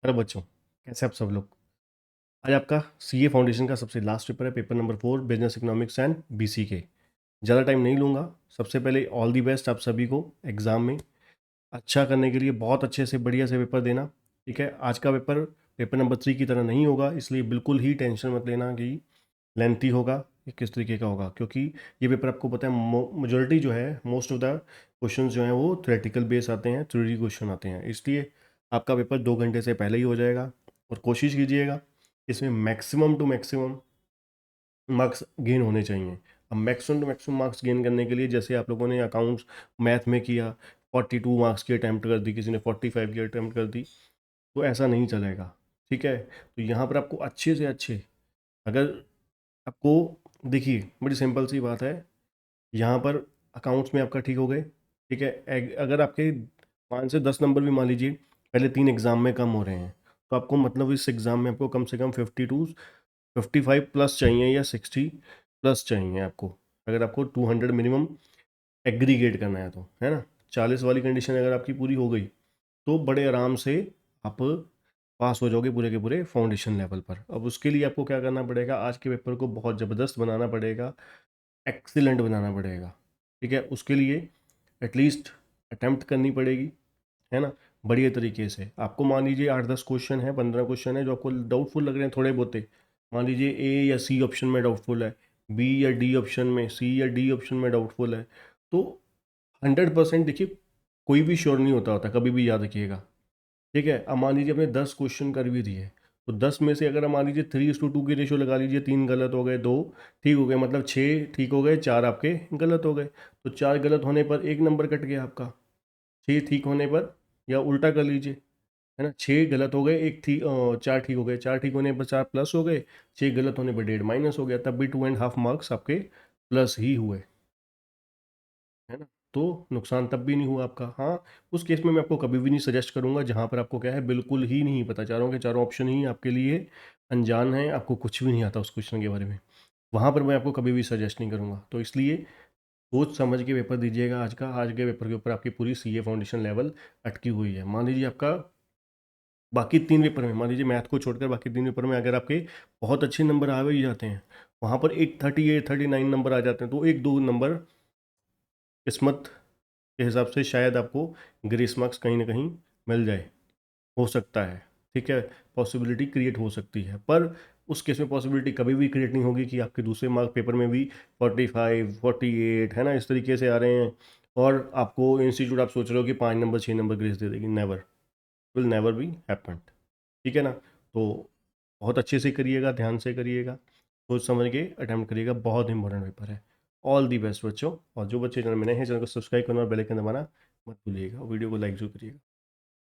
Hello बच्चों, कैसे आप सब लोग। आज आपका सीए फाउंडेशन का सबसे लास्ट पेपर है, paper number 4, business economics and BC के। ज़्यादा टाइम नहीं लूँगा। सबसे पहले ऑल दी बेस्ट आप सभी को एग्ज़ाम में अच्छा करने के लिए। बहुत अच्छे से बढ़िया से पेपर देना, ठीक है। आज का पेपर पेपर नंबर 3 की तरह नहीं होगा, इसलिए बिल्कुल ही टेंशन मत लेना कि लेंथी होगा या किस तरीके का होगा, क्योंकि ये पेपर आपको पता है मेजोरिटी जो है, मोस्ट ऑफ द क्वेश्चंस जो हैं वो थ्योरेटिकल बेस आते हैं, थ्योरी क्वेश्चन आते हैं। इसलिए आपका पेपर 2 घंटे से पहले ही हो जाएगा। और कोशिश कीजिएगा इसमें maximum to maximum marks gain होने चाहिए। अब maximum to maximum marks gain करने के लिए, जैसे आप लोगों ने अकाउंट्स मैथ में किया, 42 मार्क्स की अटैम्प्ट कर दी, किसी ने 45 की अटैम्प्ट कर दी, तो ऐसा नहीं चलेगा, ठीक है। तो यहाँ पर आपको अच्छे से अच्छे, अगर आपको, देखिए बड़ी सिंपल सी बात है, यहाँ पर अकाउंट्स में आपका ठीक हो गए, ठीक है। अगर आपके 5 से 10 नंबर भी मान लीजिए पहले 3 एग्ज़ाम में कम हो रहे हैं, तो आपको मतलब इस एग्ज़ाम में आपको कम से कम 55 प्लस चाहिए या 60 प्लस चाहिए आपको, अगर आपको 200 मिनिमम एग्रीगेट करना है तो, है ना। 40 वाली कंडीशन अगर आपकी पूरी हो गई तो बड़े आराम से आप पास हो जाओगे पूरे के पूरे फाउंडेशन लेवल पर। अब उसके लिए आपको क्या करना पड़ेगा, आज के पेपर को बहुत ज़बरदस्त बनाना पड़ेगा, एक्सीलेंट बनाना पड़ेगा, ठीक है। उसके लिए एटलीस्ट अटेम्प्ट करनी पड़ेगी, है ना। बढ़िया तरीके से आपको मान लीजिए 8-10 क्वेश्चन है, 15 क्वेश्चन है जो आपको डाउटफुल लग रहे हैं थोड़े बहुते, मान लीजिए ए या सी ऑप्शन में डाउटफुल है, बी या डी ऑप्शन में, सी या डी ऑप्शन में डाउटफुल है, तो 100% देखिए, कोई भी श्योर नहीं होता कभी भी याद रखिएगा, ठीक है। अब मान लीजिए आपने 10 क्वेश्चन कर भी दिए, तो 10 में से अगर हम मान लीजिए 3:2 की रेशो लगा लीजिए, 3 गलत हो गए, 2 ठीक हो गए, मतलब 6 ठीक हो गए, 4 आपके गलत हो गए, तो 4 गलत होने पर 1 नंबर कट गया आपका। 6 ठीक होने पर, या उल्टा कर लीजिए, है ना, 6 गलत हो गए, 4 ठीक हो गए, 4 ठीक होने पर 4 प्लस हो गए, 6 गलत होने पर 1.5 माइनस हो गया, तब भी 2.5 मार्क्स आपके प्लस ही हुए, है ना। तो नुकसान तब भी नहीं हुआ आपका। हाँ, उस केस में मैं आपको कभी भी नहीं सजेस्ट करूंगा जहाँ पर आपको क्या है, बिल्कुल ही नहीं पता, चारों के चारों ऑप्शन ही आपके लिए अनजान है, आपको कुछ भी नहीं आता उस क्वेश्चन के बारे में, वहाँ पर मैं आपको कभी भी सजेस्ट नहीं करूँगा। तो इसलिए सोच समझ के पेपर दीजिएगा। आज के पेपर के ऊपर आपकी पूरी सीए फाउंडेशन लेवल अटकी हुई है। मान लीजिए आपका बाकी 3 पेपर में, मान लीजिए मैथ को छोड़कर बाकी 3 पेपर में अगर आपके बहुत अच्छे नंबर आ भी जाते हैं, वहाँ पर एक 38-39 नंबर आ जाते हैं, तो 1-2 नंबर किस्मत के हिसाब से शायद आपको ग्रेस मार्क्स कहीं ना कहीं मिल जाए, हो सकता है, ठीक है। पॉसिबिलिटी क्रिएट हो सकती है, पर उस केस में पॉसिबिलिटी कभी भी क्रिएट नहीं होगी कि आपके दूसरे मार्क पेपर में भी 45-48, है ना, इस तरीके से आ रहे हैं, और आपको इंस्टीट्यूट आप सोच रहे हो कि 5 नंबर 6 नंबर ग्रेस दे देगी। Never, will never be happen, ठीक है ना। तो बहुत अच्छे से करिएगा, ध्यान से करिएगा, सोच समझ के अटैम्प्ट करिएगा, बहुत इंपॉर्टेंट पेपर है। ऑल दी बेस्ट बच्चों। और जो बच्चे चैनल में नए हैं, चैनल को सब्सक्राइब करना और बेल आइकन दबाना मत भूलिएगा, वीडियो को लाइक जरूर करिएगा।